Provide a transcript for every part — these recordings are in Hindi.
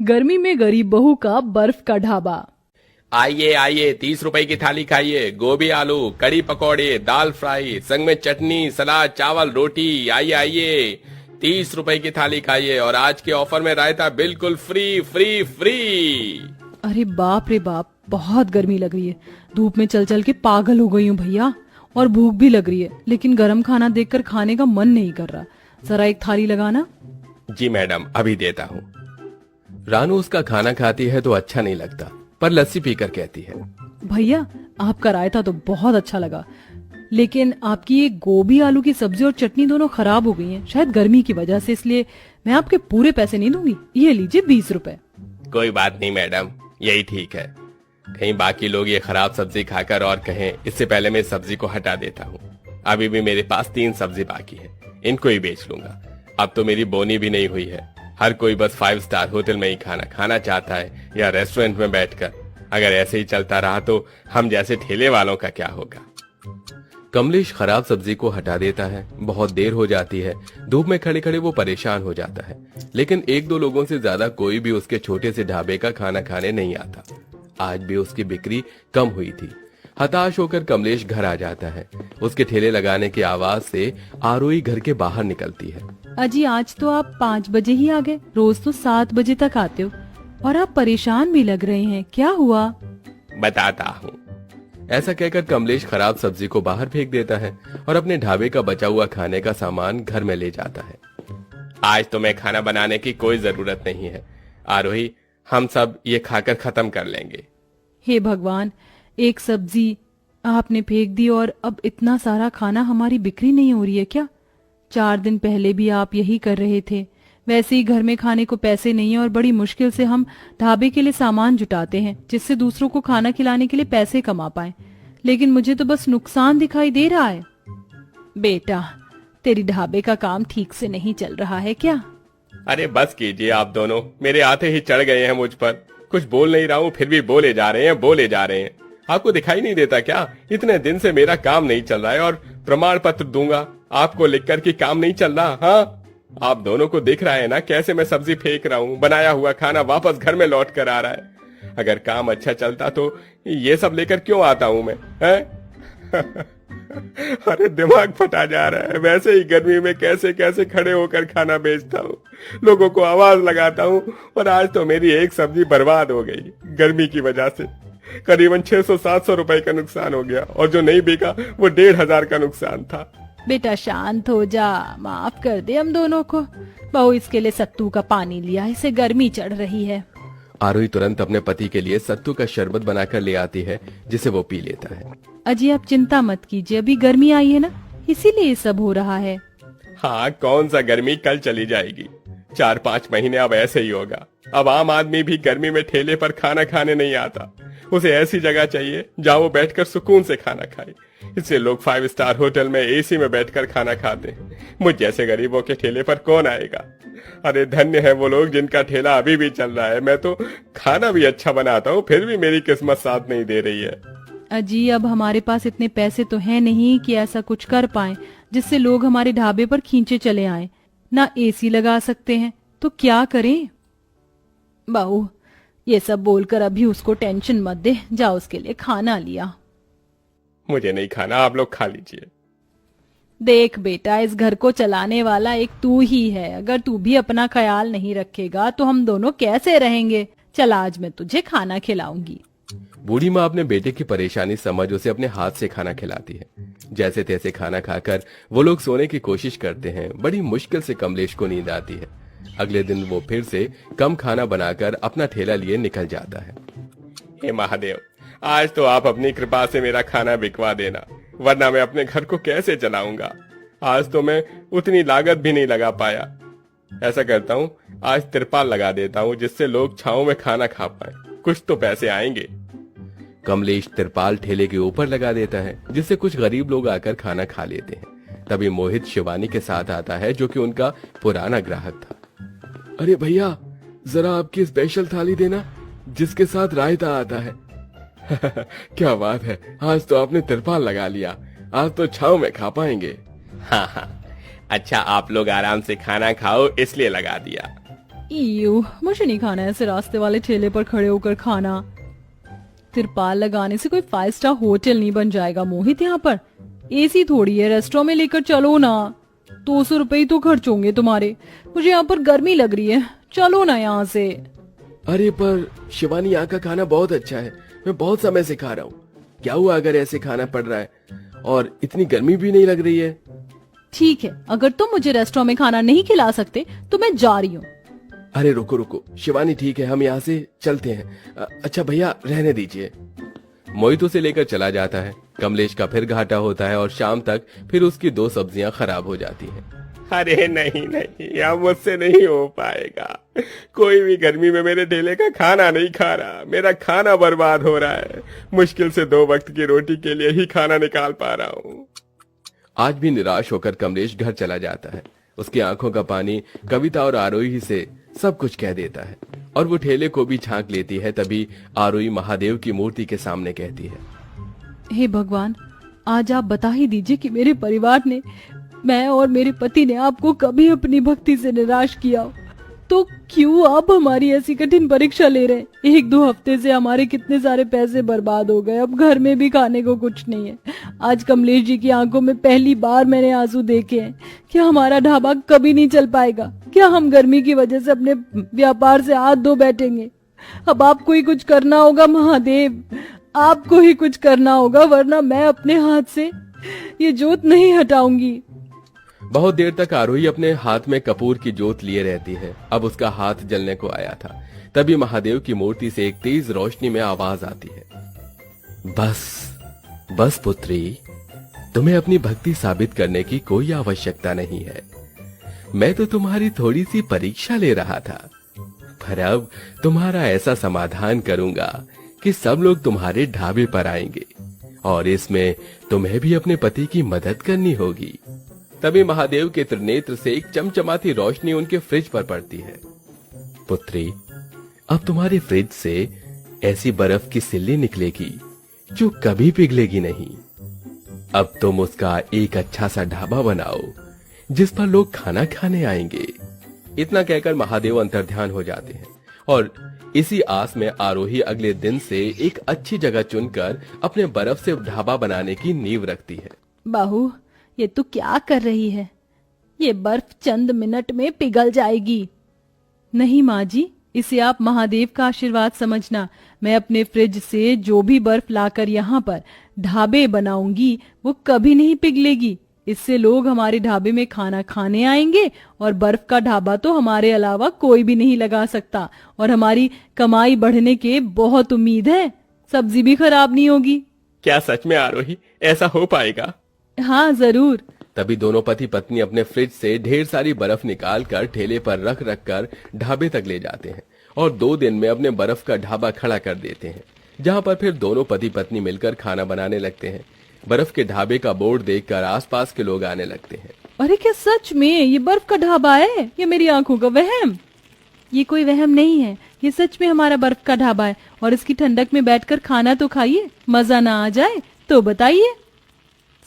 गर्मी में गरीब बहू का बर्फ का ढाबा। आइए आइए, 30 रुपए की थाली खाइए। गोभी, आलू, कड़ी पकौड़े, दाल फ्राई, संग में चटनी, सलाद, चावल, रोटी। आइए आइए, 30 रुपए की थाली खाइए और आज के ऑफर में रायता बिल्कुल फ्री फ्री फ्री। अरे बाप रे बाप, बहुत गर्मी लग रही है। धूप में चल चल के पागल हो गई हूँ भैया, और भूख भी लग रही है, लेकिन गरम खाना देखकर खाने का मन नहीं कर रहा। जरा एक थाली लगाना। जी मैडम, अभी देता हूँ। रानू उसका खाना खाती है तो अच्छा नहीं लगता, पर लस्सी पीकर कहती है, भैया आपका रायता तो बहुत अच्छा लगा, लेकिन आपकी ये गोभी आलू की सब्जी और चटनी दोनों खराब हो गई हैं, शायद गर्मी की वजह से, इसलिए मैं आपके पूरे पैसे नहीं दूंगी। ये लीजिए 20 रुपए। कोई बात नहीं मैडम, यही ठीक है। कहीं बाकी लोग ये खराब सब्जी खाकर और कहें, इससे पहले मैं इस सब्जी को हटा देता हूँ। अभी भी मेरे पास 3 सब्जी बाकी है, इनको ही बेच लूंगा। अब तो मेरी बोनी भी नहीं हुई है। हर कोई बस 5 स्टार होटल में ही खाना खाना चाहता है या रेस्टोरेंट में बैठकर। अगर ऐसे ही चलता रहा तो हम जैसे ठेले वालों का क्या होगा। कमलेश खराब सब्जी को हटा देता है। बहुत देर हो जाती है। धूप में खड़े खड़े वो परेशान हो जाता है, लेकिन 1-2 लोगों से ज्यादा कोई भी उसके छोटे से ढाबे का खाना खाने नहीं आता। आज भी उसकी बिक्री कम हुई थी। हताश होकर कमलेश घर आ जाता है। उसके ठेले लगाने की आवाज से आरोही घर के बाहर निकलती है। अजी आज तो आप 5 बजे ही आ गए, रोज तो 7 बजे तक आते हो, और आप परेशान भी लग रहे हैं, क्या हुआ? बताता हूँ। ऐसा कहकर कमलेश खराब सब्जी को बाहर फेंक देता है और अपने ढाबे का बचा हुआ खाने का सामान घर में ले जाता है। आज तो मैं खाना बनाने की कोई जरूरत नहीं है आरोही, हम सब ये खाकर खत्म कर लेंगे। हे भगवान, एक सब्जी आपने फेंक दी और अब इतना सारा खाना, हमारी बिक्री नहीं हो रही है क्या? 4 दिन पहले भी आप यही कर रहे थे। वैसे ही घर में खाने को पैसे नहीं है और बड़ी मुश्किल से हम ढाबे के लिए सामान जुटाते हैं, जिससे दूसरों को खाना खिलाने के लिए पैसे कमा पाए, लेकिन मुझे तो बस नुकसान दिखाई दे रहा है। बेटा, तेरी ढाबे का काम ठीक से नहीं चल रहा है क्या? अरे बस कीजिए, आप दोनों मेरे आते ही चढ़ गए हैं मुझ पर। कुछ बोल नहीं रहा हूँ, फिर भी बोले जा रहे हैं। आपको दिखाई नहीं देता क्या? इतने दिन से मेरा काम नहीं चल रहा है और प्रमाण पत्र दूंगा आपको लिखकर कि काम नहीं चल रहा। हाँ, आप दोनों को दिख रहा है ना कैसे मैं सब्जी फेंक रहा हूँ, बनाया हुआ खाना वापस घर में लौट कर आ रहा है। अगर काम अच्छा चलता तो ये सब लेकर क्यों आता हूँ मैं, हैं? अरे दिमाग फटा जा रहा है। वैसे ही गर्मी में कैसे कैसे खड़े होकर खाना बेचता हूँ, लोगों को आवाज लगाता हूँ, और आज तो मेरी एक सब्जी बर्बाद हो गई गर्मी की वजह से। करीबन 600-700 रुपए का नुकसान हो गया, और जो नहीं बिका वो 1500 का नुकसान था। बेटा शांत हो जा, माफ कर दे हम दोनों को। बहू इसके लिए सत्तू का पानी लिया, इसे गर्मी चढ़ रही है। आरोही तुरंत अपने पति के लिए सत्तू का शरबत बनाकर ले आती है, जिसे वो पी लेता है। अजी आप चिंता मत कीजिए, अभी गर्मी आई है ना, इसीलिए ये सब हो रहा है। हाँ, कौन सा गर्मी कल चली जाएगी। 4-5 महीने अब ऐसे ही होगा। अब आम आदमी भी गर्मी में ठेले पर खाना खाने नहीं आता। उसे ऐसी जगह चाहिए जहाँ वो बैठकर सुकून से खाना खाए। इससे लोग 5 स्टार होटल में एसी में बैठकर खाना खाते हैं। मुझ जैसे गरीबों के ठेले पर कौन आएगा? अरे धन्य है वो लोग जिनका ठेला अभी भी चल रहा है। मैं तो खाना भी अच्छा बनाता हूँ, फिर भी मेरी किस्मत साथ नहीं दे रही है। अजी अब हमारे पास इतने पैसे तो है नहीं कि ऐसा कुछ कर पाए जिससे लोग हमारे ढाबे पर खींचे चले आए। ना एसी लगा सकते हैं तो क्या करें? बहू ये सब बोलकर अभी उसको टेंशन मत दे, जाओ उसके लिए खाना लिया। मुझे नहीं खाना, आप लोग खा लीजिए। देख बेटा, इस घर को चलाने वाला एक तू ही है। अगर तू भी अपना ख्याल नहीं रखेगा तो हम दोनों कैसे रहेंगे? चल आज मैं तुझे खाना खिलाऊंगी। बूढ़ी माँ अपने बेटे की परेशानी समझ उसे अपने हाथ से खाना खिलाती है। जैसे तैसे खाना खाकर वो लोग सोने की कोशिश करते हैं। बड़ी मुश्किल से कमलेश को नींद आती है। अगले दिन वो फिर से कम खाना बनाकर अपना ठेला लिए निकल जाता है। हे महादेव, आज तो आप अपनी कृपा से मेरा खाना बिकवा देना, वरना मैं अपने घर को कैसे चलाऊंगा। आज तो मैं उतनी लागत भी नहीं लगा पाया। ऐसा करता हूँ, आज तिरपाल लगा देता हूँ जिससे लोग छांव में खाना खा पाए, कुछ तो पैसे आएंगे। कमलेश तिरपाल ठेले के ऊपर लगा देता है, जिससे कुछ गरीब लोग आकर खाना खा लेते हैं। तभी मोहित शिवानी के साथ आता है, जो कि उनका पुराना ग्राहक था। अरे भैया, जरा आपकी स्पेशल थाली देना जिसके साथ रायता आता है। क्या बात है, आज तो आपने तिरपाल लगा लिया। आज तो छांव में खा पाएंगे। हाँ, अच्छा आप लोग आराम से खाना खाओ इसलिए लगा दिया। ईयू, मुझे नहीं खाना है ऐसे रास्ते वाले ठेले पर खड़े होकर खाना। तिरपाल लगाने से कोई 5 स्टार होटल नहीं बन जाएगा मोहित। यहाँ पर एसी थोड़ी है, रेस्टोरेंट में लेकर चलो ना। 200 रुपए ही तो खर्च होंगे तुम्हारे। मुझे यहाँ पर गर्मी लग रही है, चलो ना यहाँ से। अरे पर शिवानी, यहाँ का खाना बहुत अच्छा है, मैं बहुत समय से खा रहा हूँ। क्या हुआ अगर ऐसे खाना पड़ रहा है और इतनी गर्मी भी नहीं लग रही है? ठीक है, अगर तुम मुझे रेस्टोरेंट में खाना नहीं खिला सकते तो मैं जा रही हूँ। अरे रुको रुको शिवानी, ठीक है, हम यहाँ से चलते हैं। अच्छा भैया, रहने दीजिए। मोहित उसे लेकर चला जाता है। कमलेश का फिर घाटा होता है और शाम तक फिर उसकी 2 सब्जियां खराब हो जाती हैं। अरे नहीं नहीं, यह मुझसे नहीं हो पाएगा। कोई भी गर्मी में मेरे ठेले का खाना नहीं खा रहा। मेरा खाना बर्बाद हो रहा है। मुश्किल से 2 वक्त की रोटी के लिए ही खाना निकाल पा रहा हूँ। आज भी निराश होकर कमलेश घर चला जाता है। उसकी आंखों का पानी कविता और आरोही से सब कुछ कह देता है और वो ठेले को भी छांक लेती है। तभी आरोही महादेव की मूर्ति के सामने कहती है, हे भगवान, आज आप बता ही दीजिए कि मेरे परिवार ने, मैं और मेरे पति ने आपको कभी अपनी भक्ति से निराश किया हो, तो क्यों आप हमारी ऐसी कठिन परीक्षा ले रहे हैं। 1-2 हफ्ते से हमारे कितने सारे पैसे बर्बाद हो गए, अब घर में भी खाने को कुछ नहीं है। आज कमलेश जी की आंखों में पहली बार मैंने आंसू देखे हैं। क्या हमारा ढाबा कभी नहीं चल पाएगा? क्या हम गर्मी की वजह से अपने व्यापार से हाथ धो बैठेंगे? अब आपको ही कुछ करना होगा महादेव, आपको ही कुछ करना होगा, वरना मैं अपने हाथ से ये जोत नहीं हटाऊंगी। बहुत देर तक आरोही अपने हाथ में कपूर की जोत लिए रहती है। अब उसका हाथ जलने को आया था। तभी महादेव की मूर्ति से एक तेज रोशनी में आवाज आती है, बस बस पुत्री, तुम्हें अपनी भक्ति साबित करने की कोई आवश्यकता नहीं है। मैं तो तुम्हारी थोड़ी सी परीक्षा ले रहा था, पर अब तुम्हारा ऐसा समाधान करूंगा कि सब लोग तुम्हारे ढाबे पर आएंगे और इसमें तुम्हें भी अपने पति की मदद करनी होगी। तभी महादेव के त्रिनेत्र से एक चमचमाती रोशनी उनके फ्रिज पर पड़ती है। पुत्री, अब तुम्हारे फ्रिज से ऐसी बर्फ की सिल्ली निकलेगी जो कभी पिघलेगी नहीं। अब तुम उसका एक अच्छा सा ढाबा बनाओ जिस पर लोग खाना खाने आएंगे। इतना कहकर महादेव अंतर्ध्यान हो जाते हैं और इसी आस में आरोही अगले दिन से एक अच्छी जगह चुनकर अपने बर्फ से ढाबा बनाने की नींव रखती है। बहू, ये तू क्या कर रही है? ये बर्फ चंद मिनट में पिघल जाएगी। नहीं माँ जी, इसे आप महादेव का आशीर्वाद समझना। मैं अपने फ्रिज से जो भी बर्फ लाकर यहाँ पर ढाबे बनाऊंगी वो कभी नहीं पिघलेगी। इससे लोग हमारे ढाबे में खाना खाने आएंगे और बर्फ का ढाबा तो हमारे अलावा कोई भी नहीं लगा सकता और हमारी कमाई बढ़ने के बहुत उम्मीद है। सब्जी भी खराब नहीं होगी। क्या सच में आरोही ऐसा हो पाएगा? हाँ जरूर। तभी दोनों पति पत्नी अपने फ्रिज से ढेर सारी बर्फ निकालकर ठेले पर रख रख कर ढाबे तक ले जाते हैं और 2 दिन में अपने बर्फ का ढाबा खड़ा कर देते हैं, जहां पर फिर दोनों पति पत्नी मिलकर खाना बनाने लगते हैं। बर्फ के ढाबे का बोर्ड देखकर आसपास के लोग आने लगते हैं। अरे क्या सच में ये बर्फ का ढाबा है? ये मेरी आंखों का वहम? ये कोई वहम नहीं है, ये सच में हमारा बर्फ का ढाबा है और इसकी ठंडक में बैठकर खाना तो खाइए। मजा ना आ जाए तो बताइए।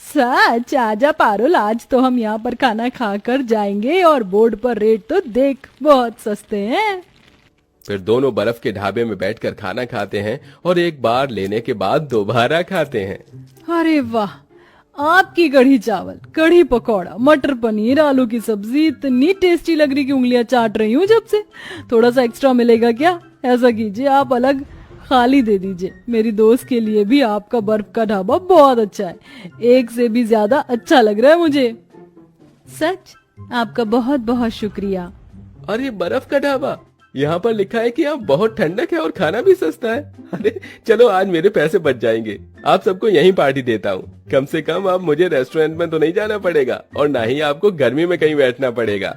सच? आजा पारुल, आज तो हम यहाँ पर खाना खाकर जाएंगे और बोर्ड पर रेट तो देख, बहुत सस्ते हैं। फिर दोनों बर्फ के ढाबे में बैठकर खाना खाते हैं और एक बार लेने के बाद दोबारा खाते हैं। अरे वाह, आपकी कढ़ी चावल, कढ़ी पकौड़ा, मटर पनीर, आलू की सब्जी इतनी टेस्टी लग रही कि उंगलियां चाट रही हूँ जब से। थोड़ा सा एक्स्ट्रा मिलेगा क्या? ऐसा कीजिए, आप अलग खाली दे दीजिए। मेरी दोस्त के लिए भी आपका बर्फ का ढाबा बहुत अच्छा है, एक से भी ज्यादा अच्छा लग रहा है मुझे। सच? आपका बहुत बहुत शुक्रिया। अरे बर्फ का ढाबा, यहाँ पर लिखा है कि यहाँ बहुत ठंडक है और खाना भी सस्ता है। अरे चलो, आज मेरे पैसे बच जाएंगे। आप सबको यहीं पार्टी देता हूँ। कम से कम अब मुझे रेस्टोरेंट में तो नहीं जाना पड़ेगा और ना ही आपको गर्मी में कहीं बैठना पड़ेगा।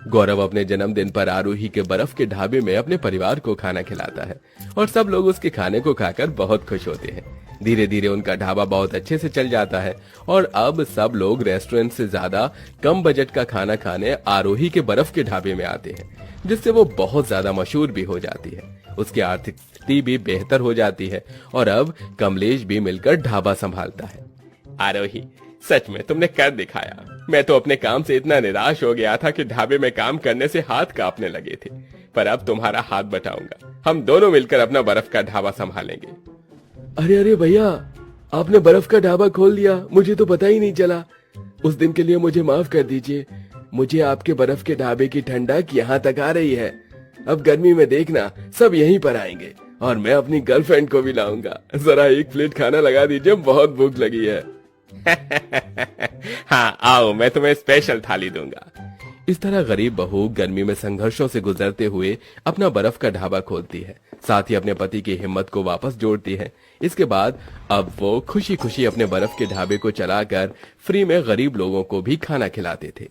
गौरव अपने जन्मदिन पर आरोही के बर्फ के ढाबे में अपने परिवार को खाना खिलाता है और सब लोग उसके खाने को खाकर बहुत खुश होते हैं। धीरे धीरे उनका ढाबा बहुत अच्छे से चल जाता है और अब सब लोग रेस्टोरेंट से ज्यादा कम बजट का खाना खाने आरोही के बर्फ के ढाबे में आते हैं, जिससे वो बहुत ज्यादा मशहूर भी हो जाती है। उसकी आर्थिक स्थिति भी बेहतर हो जाती है और अब कमलेश भी मिलकर ढाबा संभालता है। आरोही, सच में तुमने कर दिखाया। मैं तो अपने काम से इतना निराश हो गया था कि ढाबे में काम करने से हाथ कांपने लगे थे, पर अब तुम्हारा हाथ बटाऊंगा। हम दोनों मिलकर अपना बर्फ का ढाबा संभालेंगे। अरे अरे भैया, आपने बर्फ का ढाबा खोल दिया, मुझे तो पता ही नहीं चला। उस दिन के लिए मुझे माफ कर दीजिए। मुझे आपके बर्फ के ढाबे की ठंडक यहाँ तक आ रही है। अब गर्मी में देखना सब यहीं पर आएंगे और मैं अपनी गर्लफ्रेंड को भी लाऊंगा। जरा एक प्लेट खाना लगा दीजिए, बहुत भूख लगी है। हाँ आओ, मैं तुम्हें स्पेशल थाली दूंगा। इस तरह गरीब बहू गर्मी में संघर्षों से गुजरते हुए अपना बर्फ का ढाबा खोलती है, साथ ही अपने पति की हिम्मत को वापस जोड़ती है। इसके बाद अब वो खुशी खुशी अपने बर्फ के ढाबे को चलाकर फ्री में गरीब लोगों को भी खाना खिलाते थे।